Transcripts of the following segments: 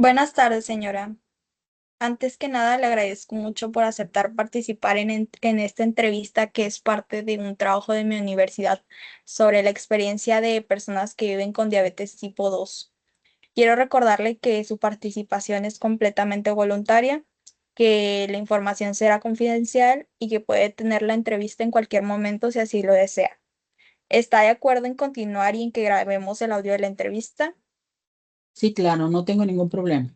Buenas tardes, señora. Antes que nada, le agradezco mucho por aceptar participar en esta entrevista que es parte de un trabajo de mi universidad sobre la experiencia de personas que viven con diabetes tipo 2. Quiero recordarle que su participación es completamente voluntaria, que la información será confidencial y que puede tener la entrevista en cualquier momento si así lo desea. ¿Está de acuerdo en continuar y en que grabemos el audio de la entrevista? Sí, claro, no tengo ningún problema.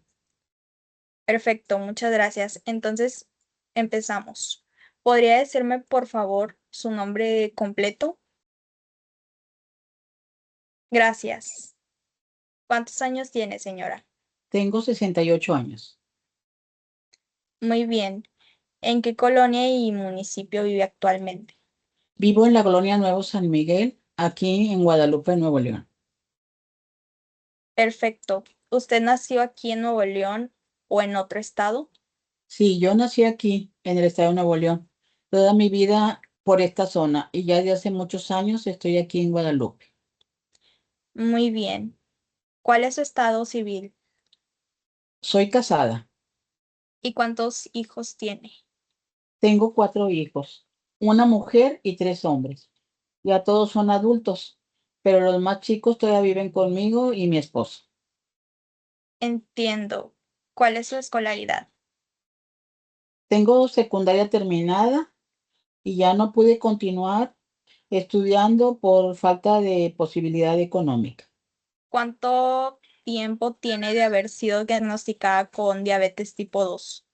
Perfecto, muchas gracias. Entonces, empezamos. ¿Podría decirme, por favor, su nombre completo? Gracias. ¿Cuántos años tiene, señora? Tengo 68 años. Muy bien. ¿En qué colonia y municipio vive actualmente? Vivo en la colonia Nuevo San Miguel, aquí en Guadalupe, Nuevo León. Perfecto. ¿Usted nació aquí en Nuevo León o en otro estado? Sí, yo nací aquí, en el estado de Nuevo León, toda mi vida por esta zona y ya de hace muchos años estoy aquí en Guadalupe. Muy bien. ¿Cuál es su estado civil? Soy casada, ¿Y cuántos hijos tiene? tengo 4 hijos, una mujer y 3 hombres. Ya todos son adultos, pero los más chicos todavía viven conmigo y mi esposo. Entiendo. ¿Cuál es su escolaridad? Tengo secundaria terminada y ya no pude continuar estudiando por falta de posibilidad económica. ¿Cuánto tiempo tiene de haber sido diagnosticada con diabetes tipo 2?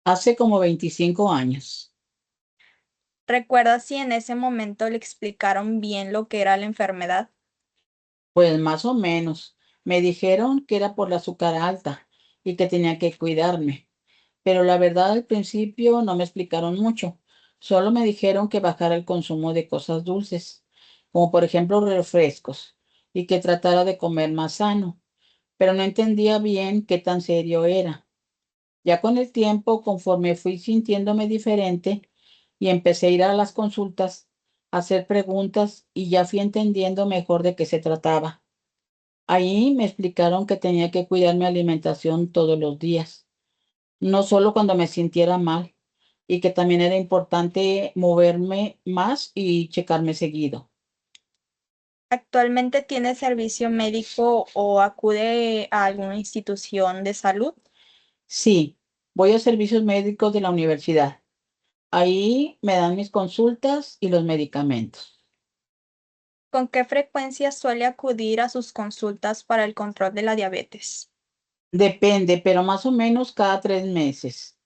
Hace como 25 años. ¿Recuerda si en ese momento le explicaron bien lo que era la enfermedad? Pues más o menos. Me dijeron que era por la azúcar alta y que tenía que cuidarme. Pero la verdad al principio no me explicaron mucho. Solo me dijeron que bajara el consumo de cosas dulces, como por ejemplo refrescos, y que tratara de comer más sano. Pero no entendía bien qué tan serio era. Ya con el tiempo, conforme fui sintiéndome diferente y empecé a ir a las consultas, a hacer preguntas y ya fui entendiendo mejor de qué se trataba. Ahí me explicaron que tenía que cuidar mi alimentación todos los días, no solo cuando me sintiera mal, y que también era importante moverme más y checarme seguido. ¿Actualmente tiene servicio médico o acude a alguna institución de salud? Sí, voy a servicios médicos de la universidad. Ahí me dan mis consultas y los medicamentos. ¿Con qué frecuencia suele acudir a sus consultas para el control de la diabetes? Depende, pero más o menos cada 3 meses.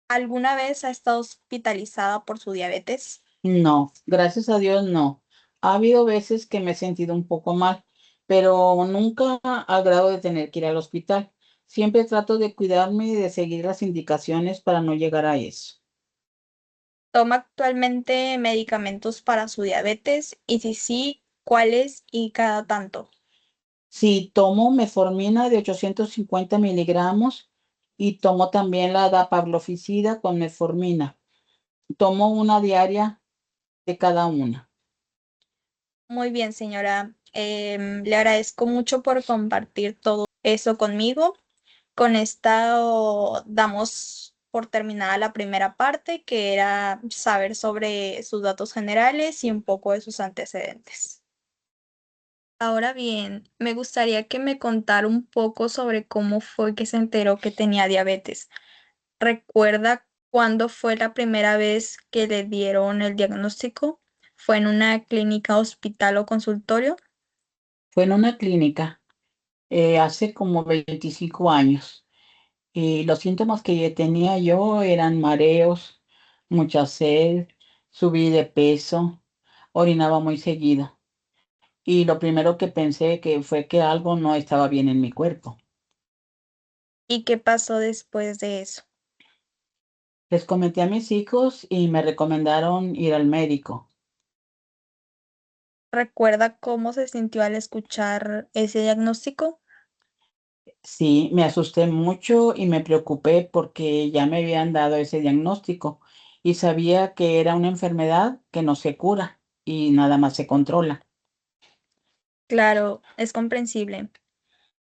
¿Alguna vez ha estado hospitalizada por su diabetes? No, gracias a Dios no. Ha habido veces que me he sentido un poco mal, pero nunca al grado de tener que ir al hospital. Siempre trato de cuidarme y de seguir las indicaciones para no llegar a eso. ¿Toma actualmente medicamentos para su diabetes? Y si sí, ¿cuáles y cada tanto? Si tomo metformina de 850 miligramos y tomo también la dapagliflozina con metformina. Tomo una diaria de cada una. Muy bien, señora. Le agradezco mucho por compartir todo eso conmigo. Con esto damos por terminada la primera parte, que era saber sobre sus datos generales y un poco de sus antecedentes. Ahora bien, me gustaría que me contara un poco sobre cómo fue que se enteró que tenía diabetes. ¿Recuerda cuándo fue la primera vez que le dieron el diagnóstico? ¿Fue en una clínica, hospital o consultorio? Fue en una clínica hace como 25 años. Y los síntomas que tenía yo eran mareos, mucha sed, subí de peso, orinaba muy seguido. Y lo primero que pensé que fue que algo no estaba bien en mi cuerpo. ¿Y qué pasó después de eso? Les comenté a mis hijos y me recomendaron ir al médico. ¿Recuerda cómo se sintió al escuchar ese diagnóstico? Sí, me asusté mucho y me preocupé porque ya me habían dado ese diagnóstico y sabía que era una enfermedad que no se cura y nada más se controla. Claro, es comprensible.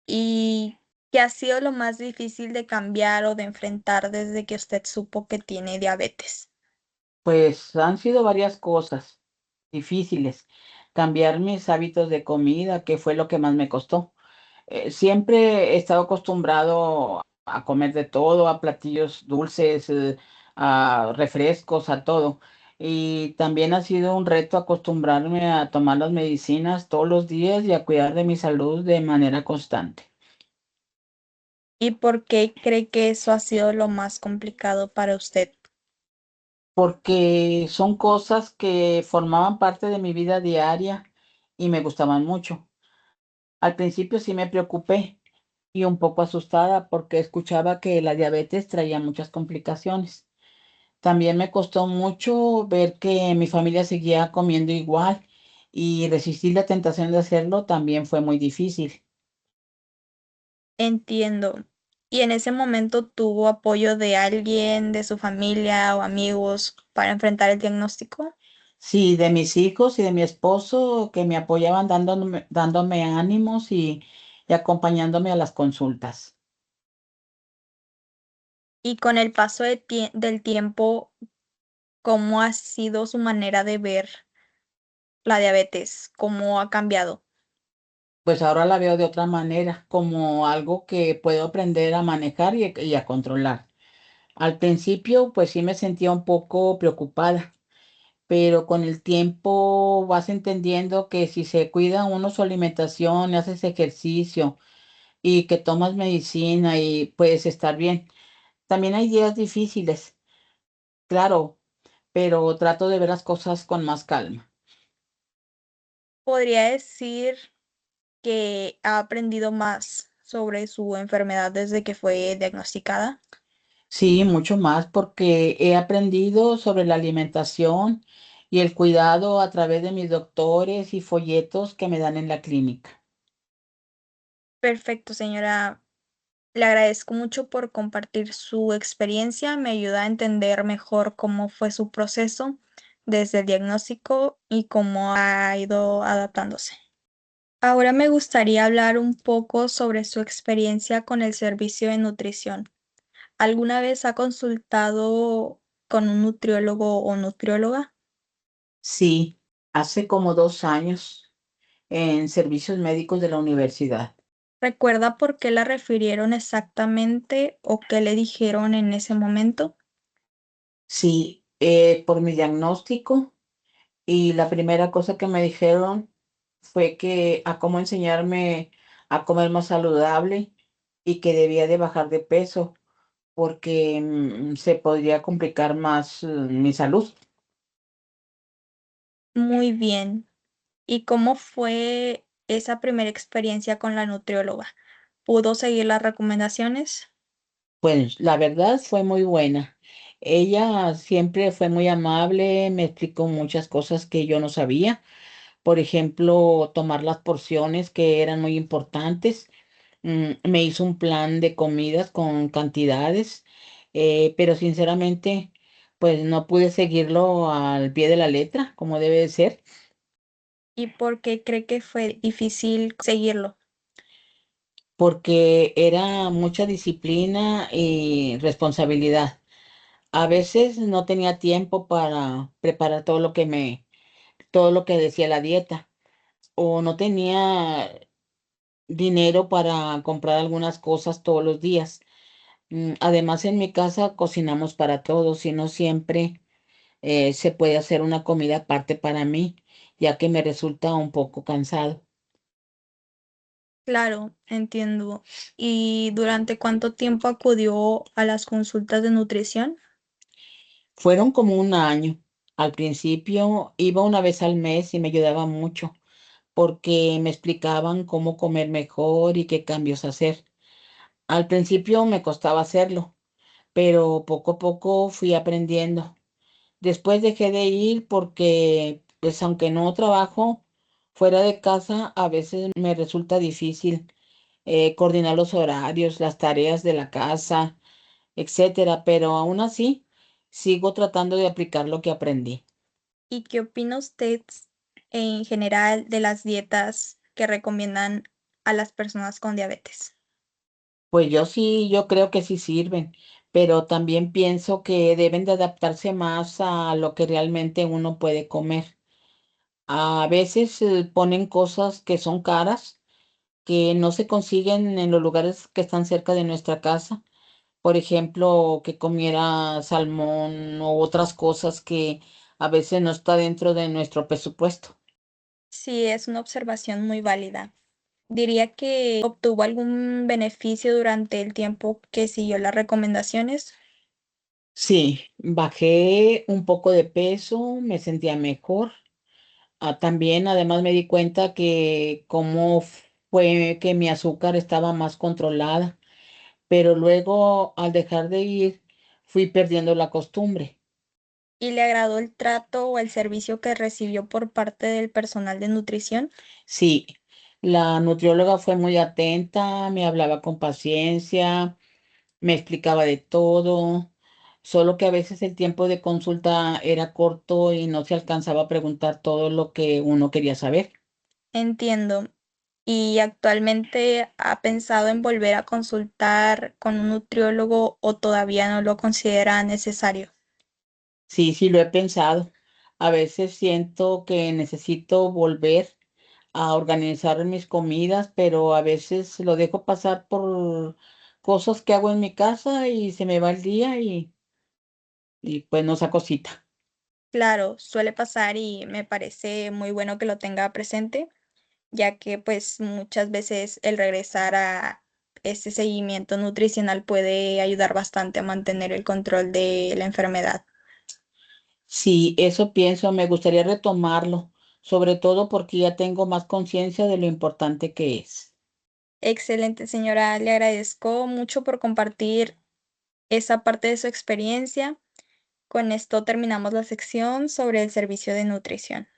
¿Y ¿Qué ha sido lo más difícil de cambiar o de enfrentar desde que usted supo que tiene diabetes? Pues han sido varias cosas difíciles. Cambiar mis hábitos de comida, que fue lo que más me costó. Siempre he estado acostumbrado a comer de todo, a platillos dulces, a refrescos, a todo. Y también ha sido un reto acostumbrarme a tomar las medicinas todos los días y a cuidar de mi salud de manera constante. ¿Y por qué cree que eso ha sido lo más complicado para usted? Porque son cosas que formaban parte de mi vida diaria y me gustaban mucho. Al principio sí me preocupé y un poco asustada porque escuchaba que la diabetes traía muchas complicaciones. También me costó mucho ver que mi familia seguía comiendo igual y resistir la tentación de hacerlo también fue muy difícil. Entiendo. ¿Y en ese momento tuvo apoyo de alguien, de su familia o amigos para enfrentar el diagnóstico? Sí, de mis hijos y de mi esposo que me apoyaban dándome ánimos y acompañándome a las consultas. Y con el paso del tiempo, ¿cómo ha sido su manera de ver la diabetes? ¿Cómo ha cambiado? Pues ahora la veo de otra manera, como algo que puedo aprender a manejar y a controlar. Al principio, pues sí me sentía un poco preocupada, pero con el tiempo vas entendiendo que si se cuida uno su alimentación, y haces ejercicio y que tomas medicina y puedes estar bien. También hay días difíciles, claro, pero trato de ver las cosas con más calma. ¿Podría decir que ha aprendido más sobre su enfermedad desde que fue diagnosticada? Sí, mucho más porque he aprendido sobre la alimentación y el cuidado a través de mis doctores y folletos que me dan en la clínica. Perfecto, señora. Le agradezco mucho por compartir su experiencia. Me ayuda a entender mejor cómo fue su proceso desde el diagnóstico y cómo ha ido adaptándose. Ahora me gustaría hablar un poco sobre su experiencia con el servicio de nutrición. ¿Alguna vez ha consultado con un nutriólogo o nutrióloga? Sí, hace como 2 años en servicios médicos de la universidad. ¿Recuerda por qué la refirieron exactamente o qué le dijeron en ese momento? Sí, por mi diagnóstico y la primera cosa que me dijeron fue que a cómo enseñarme a comer más saludable y que debía de bajar de peso porque se podría complicar más mi salud. Muy bien. ¿Y cómo fue esa primera experiencia con la nutrióloga? ¿Pudo seguir las recomendaciones? Pues la verdad fue muy buena. Ella siempre fue muy amable, me explicó muchas cosas que yo no sabía. Por ejemplo, tomar las porciones que eran muy importantes. Me hizo un plan de comidas con cantidades, pero sinceramente, pues no pude seguirlo al pie de la letra, como debe de ser, ¿Y por qué cree que fue difícil seguirlo? porque era mucha disciplina y responsabilidad. A veces no tenía tiempo para preparar todo lo que decía la dieta, o no tenía dinero para comprar algunas cosas todos los días. Además, en mi casa cocinamos para todos y no siempre se puede hacer una comida aparte para mí, ya que me resulta un poco cansado. Claro, entiendo. ¿Y durante cuánto tiempo acudió a las consultas de nutrición? Fueron como un año. Al principio iba una vez al mes y me ayudaba mucho porque me explicaban cómo comer mejor y qué cambios hacer. Al principio me costaba hacerlo, pero poco a poco fui aprendiendo. Después dejé de ir porque, pues aunque no trabajo fuera de casa, a veces me resulta difícil coordinar los horarios, las tareas de la casa, etcétera, pero aún así sigo tratando de aplicar lo que aprendí. ¿Y qué opina usted en general de las dietas que recomiendan a las personas con diabetes? Pues yo sí, yo creo que sí sirven, pero también pienso que deben de adaptarse más a lo que realmente uno puede comer. A veces ponen cosas que son caras, que no se consiguen en los lugares que están cerca de nuestra casa. Por ejemplo, que comiera salmón o otras cosas que a veces no está dentro de nuestro presupuesto. Sí, es una observación muy válida. Diría que obtuvo algún beneficio durante el tiempo que siguió las recomendaciones. Sí, bajé un poco de peso, me sentía mejor. También, además, me di cuenta que cómo fue que mi azúcar estaba más controlada, pero luego al dejar de ir, fui perdiendo la costumbre. ¿Y le agradó el trato o el servicio que recibió por parte del personal de nutrición? Sí, la nutrióloga fue muy atenta, me hablaba con paciencia, me explicaba de todo, solo que a veces el tiempo de consulta era corto y no se alcanzaba a preguntar todo lo que uno quería saber. Entiendo. ¿Y actualmente ha pensado en volver a consultar con un nutriólogo o todavía no lo considera necesario? Sí, sí, lo he pensado. A veces siento que necesito volver a organizar mis comidas, pero a veces lo dejo pasar por cosas que hago en mi casa y se me va el día y pues no saco cita. Claro, suele pasar y me parece muy bueno que lo tenga presente, ya que pues muchas veces el regresar a este seguimiento nutricional puede ayudar bastante a mantener el control de la enfermedad. Sí, eso pienso, me gustaría retomarlo, sobre todo porque ya tengo más conciencia de lo importante que es. Excelente, señora. Le agradezco mucho por compartir esa parte de su experiencia. Con esto terminamos la sección sobre el servicio de nutrición.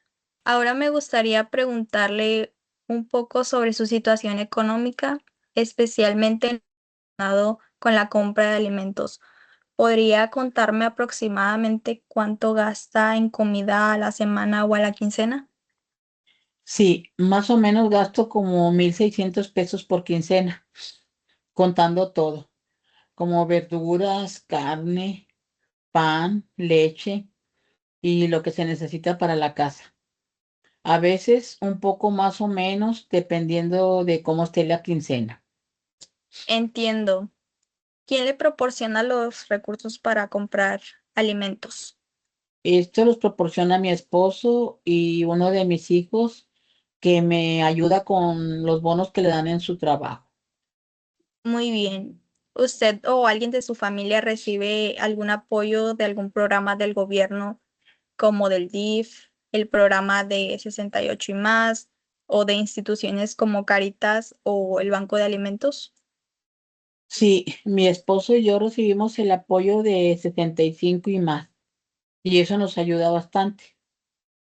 Ahora me gustaría preguntarle un poco sobre su situación económica, especialmente relacionado con la compra de alimentos. ¿Podría contarme aproximadamente cuánto gasta en comida a la semana o a la quincena? Sí, más o menos gasto como 1,600 pesos por quincena, contando todo, como verduras, carne, pan, leche y lo que se necesita para la casa. A veces un poco más o menos, dependiendo de cómo esté la quincena. Entiendo. ¿Quién le proporciona los recursos para comprar alimentos? Esto los proporciona mi esposo y uno de mis hijos que me ayuda con los bonos que le dan en su trabajo. Muy bien. ¿Usted o alguien de su familia recibe algún apoyo de algún programa del gobierno como del DIF, el programa de 68 y más, o de instituciones como Caritas o el Banco de Alimentos? Sí, mi esposo y yo recibimos el apoyo de 75 y más, y eso nos ayuda bastante.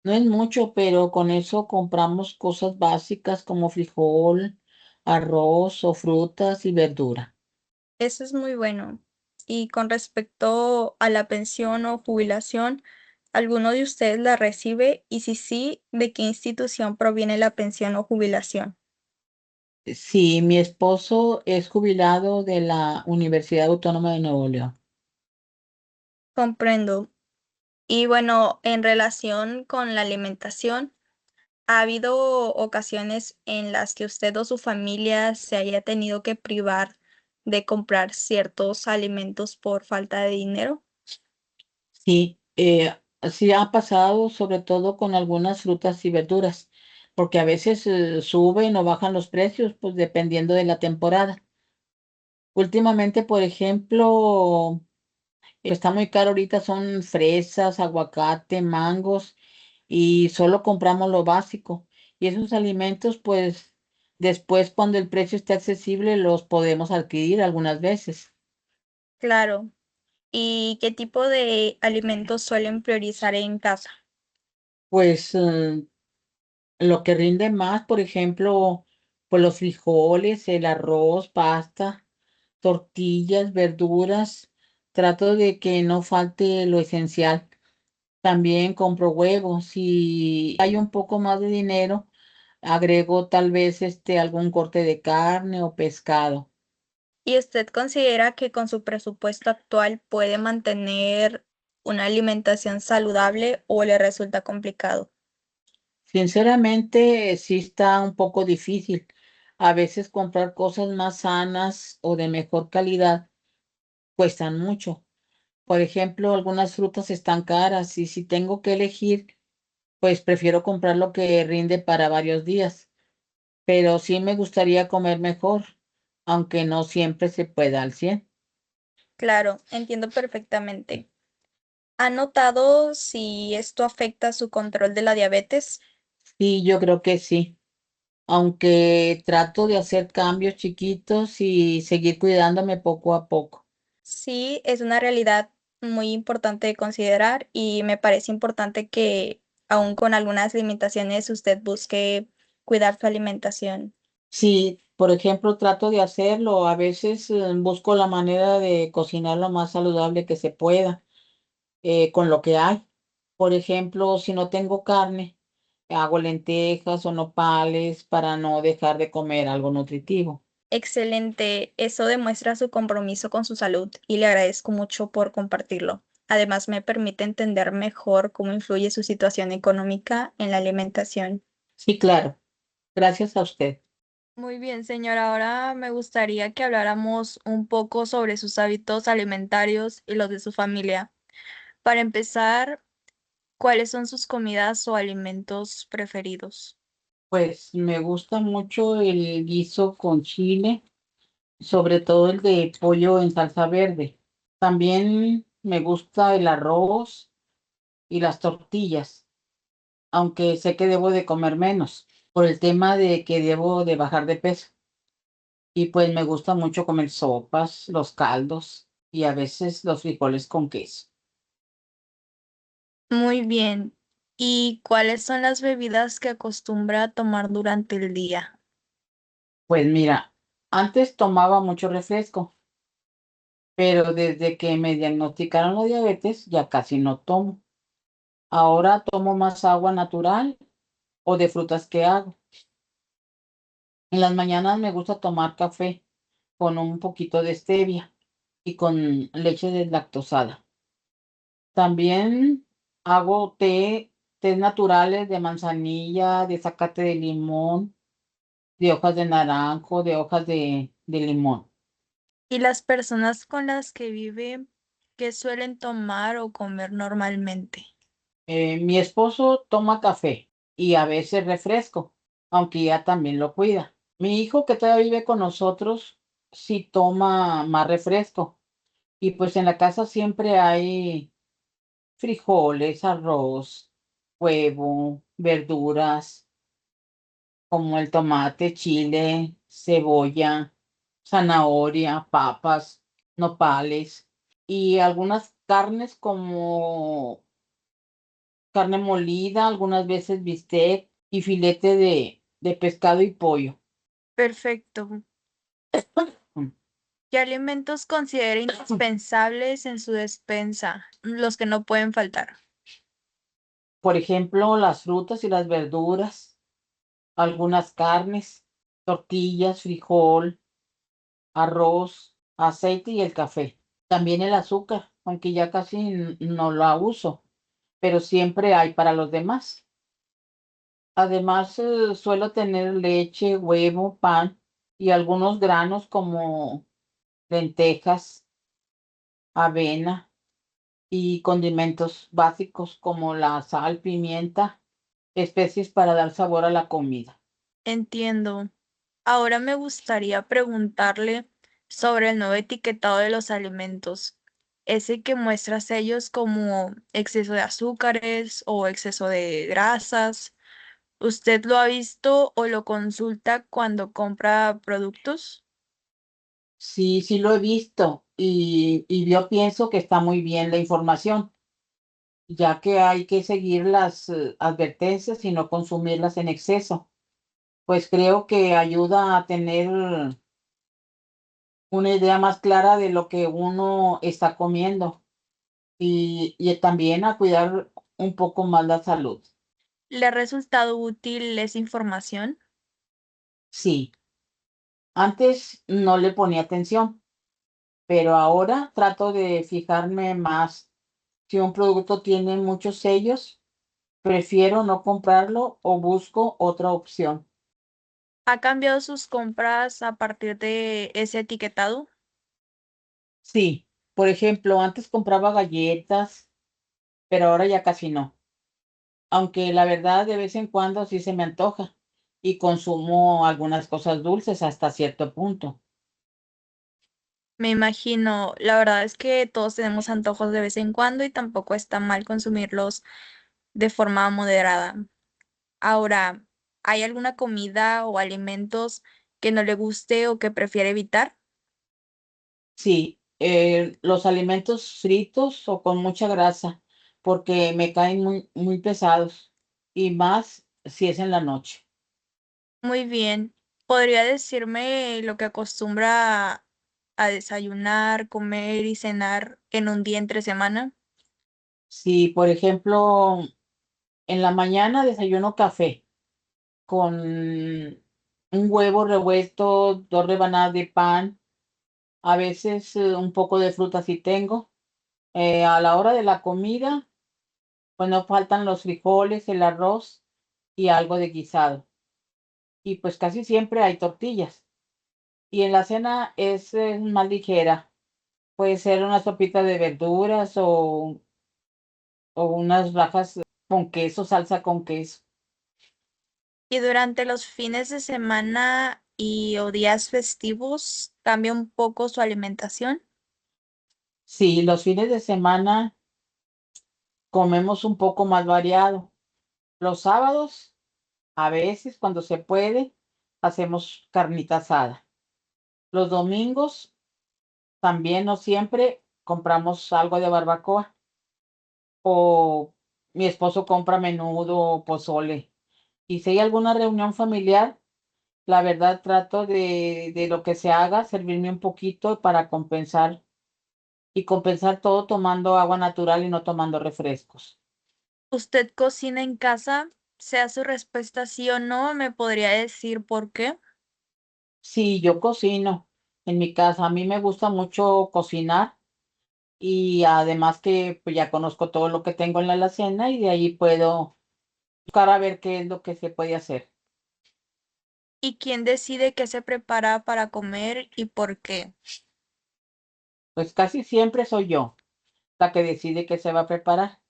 No es mucho, pero con eso compramos cosas básicas como frijol, arroz o frutas y verdura. Eso es muy bueno. Y con respecto a la pensión o jubilación, ¿alguno de ustedes la recibe? Y si sí, ¿de qué institución proviene la pensión o jubilación? Sí, mi esposo es jubilado de la Universidad Autónoma de Nuevo León. Comprendo. Y bueno, en relación con la alimentación, ¿ha habido ocasiones en las que usted o su familia se haya tenido que privar de comprar ciertos alimentos por falta de dinero? Sí, sí ha pasado sobre todo con algunas frutas y verduras, porque a veces suben o bajan los precios, pues dependiendo de la temporada. Últimamente, por ejemplo, está muy caro ahorita, son fresas, aguacate, mangos, y solo compramos lo básico. Y esos alimentos, pues después cuando el precio esté accesible, los podemos adquirir algunas veces. Claro. ¿Y qué tipo de alimentos suelen priorizar en casa? Pues lo que rinde más, por ejemplo, pues los frijoles, el arroz, pasta, tortillas, verduras. Trato de que no falte lo esencial. También compro huevos. Si hay un poco más de dinero, agrego tal vez algún corte de carne o pescado. ¿Y usted considera que con su presupuesto actual puede mantener una alimentación saludable o le resulta complicado? Sinceramente, sí está un poco difícil. A veces comprar cosas más sanas o de mejor calidad cuestan mucho. Por ejemplo, algunas frutas están caras y si tengo que elegir, pues prefiero comprar lo que rinde para varios días. Pero sí me gustaría comer mejor, aunque no siempre se pueda al 100. Claro, entiendo perfectamente. ¿Ha notado si esto afecta su control de la diabetes? Sí, yo creo que sí. Aunque trato de hacer cambios chiquitos y seguir cuidándome poco a poco. Sí, es una realidad muy importante de considerar y me parece importante que aún con algunas limitaciones usted busque cuidar su alimentación. Sí, por ejemplo, trato de hacerlo. A veces busco la manera de cocinar lo más saludable que se pueda con lo que hay. Por ejemplo, si no tengo carne, hago lentejas o nopales para no dejar de comer algo nutritivo. Excelente, eso demuestra su compromiso con su salud y le agradezco mucho por compartirlo. Además, me permite entender mejor cómo influye su situación económica en la alimentación. Sí, claro. Gracias a usted. Muy bien, señora. Ahora me gustaría que habláramos un poco sobre sus hábitos alimentarios y los de su familia. Para empezar, ¿cuáles son sus comidas o alimentos preferidos? Pues me gusta mucho el guiso con chile, sobre todo el de pollo en salsa verde. También me gusta el arroz y las tortillas, aunque sé que debo de comer menos por el tema de que debo de bajar de peso. Y pues me gusta mucho comer sopas, los caldos y a veces los frijoles con queso. Muy bien. ¿Y cuáles son las bebidas que acostumbra a tomar durante el día? Pues mira, antes tomaba mucho refresco, pero desde que me diagnosticaron la diabetes ya casi no tomo. Ahora tomo más agua natural o de frutas que hago. En las mañanas me gusta tomar café con un poquito de stevia y con leche deslactosada. También hago tés naturales de manzanilla, de zacate de limón, de hojas de naranjo, de hojas de limón. ¿Y las personas con las que vive, qué suelen tomar o comer normalmente? Mi esposo toma café y a veces refresco, aunque ya también lo cuida. Mi hijo que todavía vive con nosotros sí toma más refresco. Y pues en la casa siempre hay frijoles, arroz, huevo, verduras como el tomate, chile, cebolla, zanahoria, papas, nopales y algunas carnes como carne molida, algunas veces bistec y filete de pescado y pollo. Perfecto. Mm. ¿Qué alimentos considera indispensables en su despensa? Los que no pueden faltar. Por ejemplo, las frutas y las verduras, algunas carnes, tortillas, frijol, arroz, aceite y el café. También el azúcar, aunque ya casi no la uso, pero siempre hay para los demás. Además, suelo tener leche, huevo, pan y algunos granos como lentejas, avena y condimentos básicos como la sal, pimienta, especies para dar sabor a la comida. Entiendo. Ahora me gustaría preguntarle sobre el nuevo etiquetado de los alimentos, ese que muestra sellos como exceso de azúcares o exceso de grasas. ¿Usted lo ha visto o lo consulta cuando compra productos? Sí, sí lo he visto y yo pienso que está muy bien la información, ya que hay que seguir las advertencias y no consumirlas en exceso. Pues creo que ayuda a tener una idea más clara de lo que uno está comiendo y también a cuidar un poco más la salud. ¿Le ha resultado útil esa información? Sí, Antes no le ponía atención, pero ahora trato de fijarme más. Si un producto tiene muchos sellos, prefiero no comprarlo o busco otra opción. ¿Ha cambiado sus compras a partir de ese etiquetado? Sí, por ejemplo, antes compraba galletas, pero ahora ya casi no. Aunque la verdad de vez en cuando sí se me antoja y consumo algunas cosas dulces hasta cierto punto. Me imagino, la verdad es que todos tenemos antojos de vez en cuando y tampoco está mal consumirlos de forma moderada. Ahora, ¿hay alguna comida o alimentos que no le guste o que prefiere evitar? Sí, los alimentos fritos o con mucha grasa, porque me caen muy pesados y más si es en la noche. Muy bien. ¿Podría decirme lo que acostumbra a desayunar, comer y cenar en un día entre semana? Si, por ejemplo, en la mañana desayuno café con un huevo revuelto, dos rebanadas de pan, a veces un poco de fruta si tengo. A la hora de la comida, pues no faltan los frijoles, el arroz y algo de guisado. Y pues casi siempre hay tortillas. Y en la cena es más ligera. Puede ser una sopita de verduras o unas rajas con queso, salsa con queso. Y durante los fines de semana y o días festivos, ¿cambia un poco su alimentación? Sí, los fines de semana comemos un poco más variado. Los sábados, a veces, cuando se puede, hacemos carnita asada. Los domingos, también no siempre, compramos algo de barbacoa. O mi esposo compra menudo o pozole. Y si hay alguna reunión familiar, la verdad trato de lo que se haga, servirme un poquito para compensar y compensar todo tomando agua natural y no tomando refrescos. ¿Usted cocina en casa? Sea su respuesta sí o no, ¿me podría decir por qué? Sí, yo cocino en mi casa. A mí me gusta mucho cocinar y además que pues, ya conozco todo lo que tengo en la alacena y de ahí puedo buscar a ver qué es lo que se puede hacer. ¿Y quién decide qué se prepara para comer y por qué? Pues casi siempre soy yo la que decide qué se va a preparar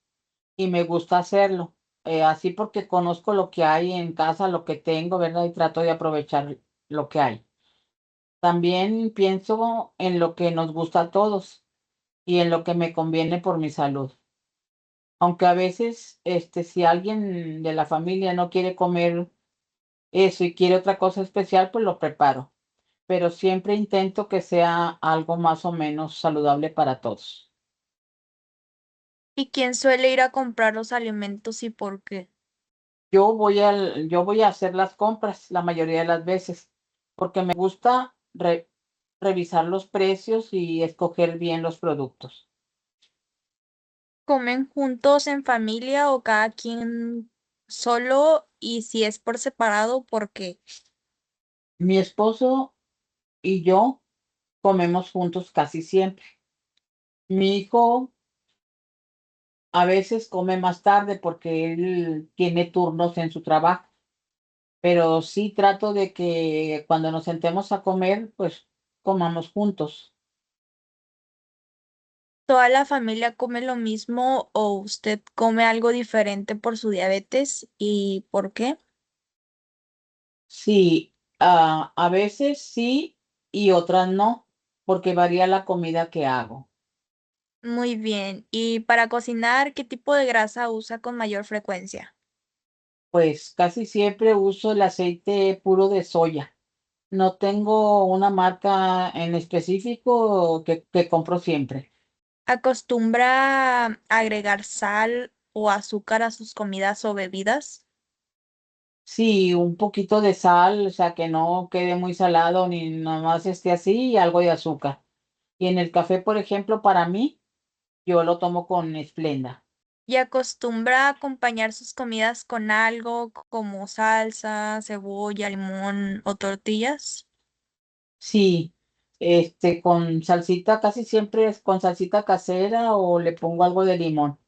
y me gusta hacerlo. Así porque conozco lo que hay en casa, lo que tengo, ¿verdad? Y trato de aprovechar lo que hay. También pienso en lo que nos gusta a todos y en lo que me conviene por mi salud. Aunque a veces, si alguien de la familia no quiere comer eso y quiere otra cosa especial, pues lo preparo. Pero siempre intento que sea algo más o menos saludable para todos. ¿Y quién suele ir a comprar los alimentos y por qué? Yo voy a hacer las compras la mayoría de las veces, porque me gusta revisar los precios y escoger bien los productos. ¿Comen juntos en familia o cada quien solo? Y si es por separado, ¿por qué? Mi esposo y yo comemos juntos casi siempre. Mi hijo a veces come más tarde porque él tiene turnos en su trabajo, pero sí trato de que cuando nos sentemos a comer, pues comamos juntos. ¿Toda la familia come lo mismo o usted come algo diferente por su diabetes y por qué? Sí, a veces sí y otras no, porque varía la comida que hago. Muy bien. ¿Y para cocinar, qué tipo de grasa usa con mayor frecuencia? Pues casi siempre uso el aceite puro de soya. No tengo una marca en específico que compro siempre. ¿Acostumbra a agregar sal o azúcar a sus comidas o bebidas? Sí, un poquito de sal, o sea, que no quede muy salado ni nada más esté así y algo de azúcar. Y en el café, por ejemplo, para mí, yo lo tomo con Esplenda. ¿Y acostumbra a acompañar sus comidas con algo como salsa, cebolla, limón o tortillas? Sí, con salsita, casi siempre es con salsita casera o le pongo algo de limón.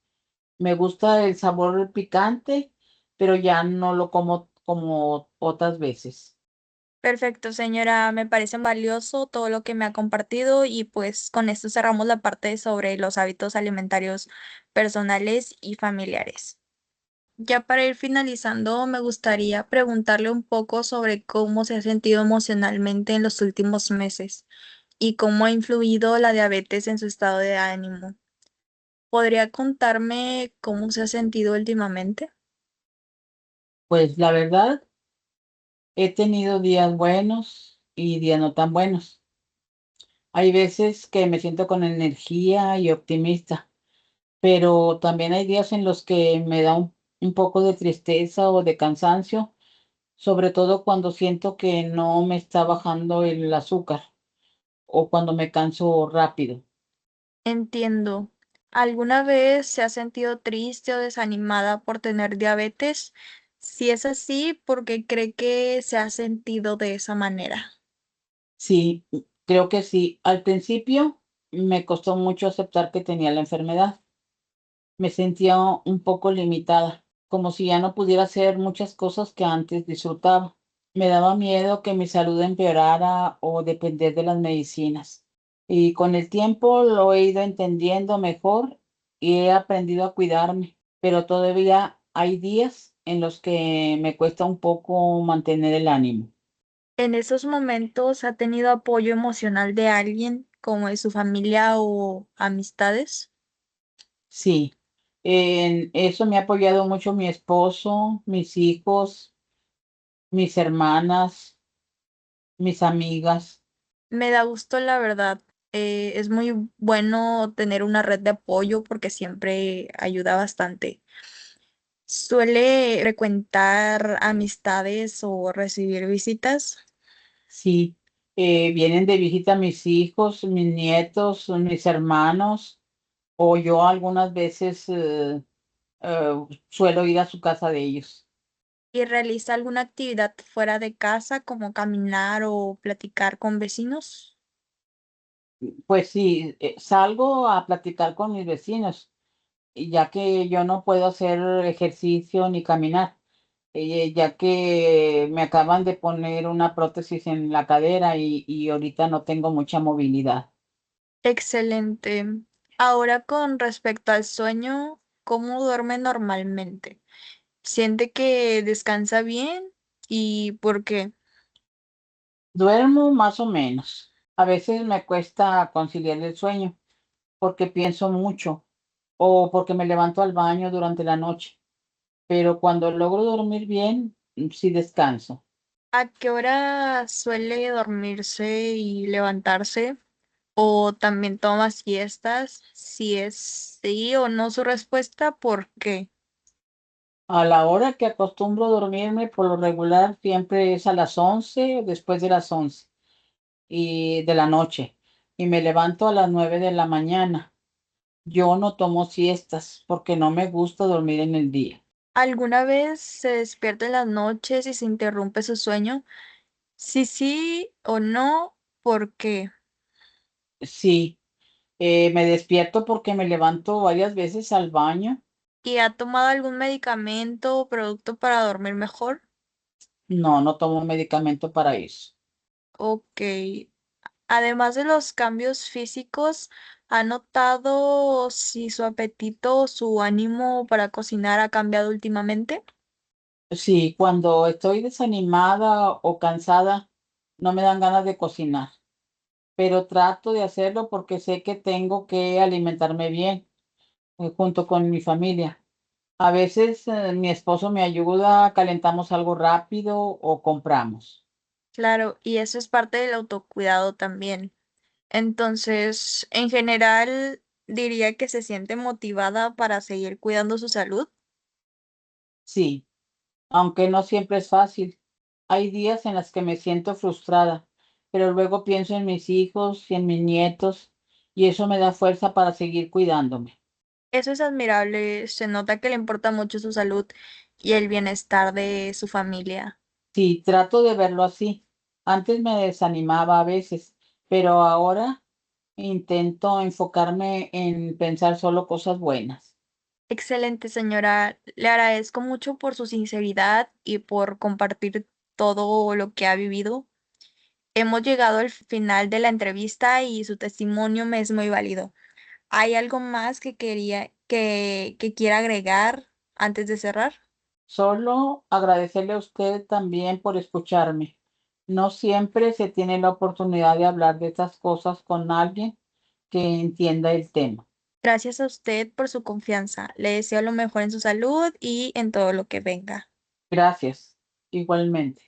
Me gusta el sabor picante, pero ya no lo como como otras veces. Perfecto, señora, me parece valioso todo lo que me ha compartido y pues con esto cerramos la parte sobre los hábitos alimentarios personales y familiares. Ya para ir finalizando, me gustaría preguntarle un poco sobre cómo se ha sentido emocionalmente en los últimos meses y cómo ha influido la diabetes en su estado de ánimo. ¿Podría contarme cómo se ha sentido últimamente? Pues la verdad, he tenido días buenos y días no tan buenos. Hay veces que me siento con energía y optimista, pero también hay días en los que me da un poco de tristeza o de cansancio, sobre todo cuando siento que no me está bajando el azúcar o cuando me canso rápido. Entiendo. ¿Alguna vez se ha sentido triste o desanimada por tener diabetes? Si es así, ¿por qué cree que se ha sentido de esa manera? Sí, creo que sí. Al principio me costó mucho aceptar que tenía la enfermedad. Me sentía un poco limitada, como si ya no pudiera hacer muchas cosas que antes disfrutaba. Me daba miedo que mi salud empeorara o depender de las medicinas. Y con el tiempo lo he ido entendiendo mejor y he aprendido a cuidarme, pero todavía hay días en los que me cuesta un poco mantener el ánimo. ¿En esos momentos ha tenido apoyo emocional de alguien, como de su familia o amistades? Sí, en eso me ha apoyado mucho mi esposo, mis hijos, mis hermanas, mis amigas. Me da gusto, la verdad. Es muy bueno tener una red de apoyo porque siempre ayuda bastante. ¿Suele frecuentar amistades o recibir visitas? Sí, vienen de visita mis hijos, mis nietos, mis hermanos, o yo algunas veces suelo ir a su casa de ellos. ¿Y realiza alguna actividad fuera de casa, como caminar o platicar con vecinos? Pues sí, salgo a platicar con mis vecinos, y ya que yo no puedo hacer ejercicio ni caminar, ya que me acaban de poner una prótesis en la cadera y ahorita no tengo mucha movilidad. Excelente. Ahora con respecto al sueño, ¿cómo duerme normalmente? ¿Siente que descansa bien? ¿Y por qué? Duermo más o menos. A veces me cuesta conciliar el sueño porque pienso mucho o porque me levanto al baño durante la noche, pero cuando logro dormir bien, sí descanso. ¿A qué hora suele dormirse y levantarse? ¿O también toma siestas? Si es sí o no su respuesta, ¿por qué? A la hora que acostumbro a dormirme, por lo regular, siempre es a las 11, después de las 11 y de la noche, y me levanto a las 9 de la mañana. Yo no tomo siestas porque no me gusta dormir en el día. ¿Alguna vez se despierta en las noches y se interrumpe su sueño? Si sí o no, ¿por qué? Sí, me despierto porque me levanto varias veces al baño. ¿Y ha tomado algún medicamento o producto para dormir mejor? No, no tomo medicamento para eso. Ok. Además de los cambios físicos, ¿ha notado si su apetito o su ánimo para cocinar ha cambiado últimamente? Sí, cuando estoy desanimada o cansada, no me dan ganas de cocinar, pero trato de hacerlo porque sé que tengo que alimentarme bien, junto con mi familia. A veces mi esposo me ayuda, calentamos algo rápido o compramos. Claro, y eso es parte del autocuidado también. Entonces, en general, diría que se siente motivada para seguir cuidando su salud. Sí, aunque no siempre es fácil. Hay días en los que me siento frustrada, pero luego pienso en mis hijos y en mis nietos y eso me da fuerza para seguir cuidándome. Eso es admirable, se nota que le importa mucho su salud y el bienestar de su familia. Sí, trato de verlo así. Antes me desanimaba a veces, pero ahora intento enfocarme en pensar solo cosas buenas. Excelente, señora. Le agradezco mucho por su sinceridad y por compartir todo lo que ha vivido. Hemos llegado al final de la entrevista y su testimonio me es muy válido. ¿Hay algo más que que quiera agregar antes de cerrar? Solo agradecerle a usted también por escucharme. No siempre se tiene la oportunidad de hablar de estas cosas con alguien que entienda el tema. Gracias a usted por su confianza. Le deseo lo mejor en su salud y en todo lo que venga. Gracias, igualmente.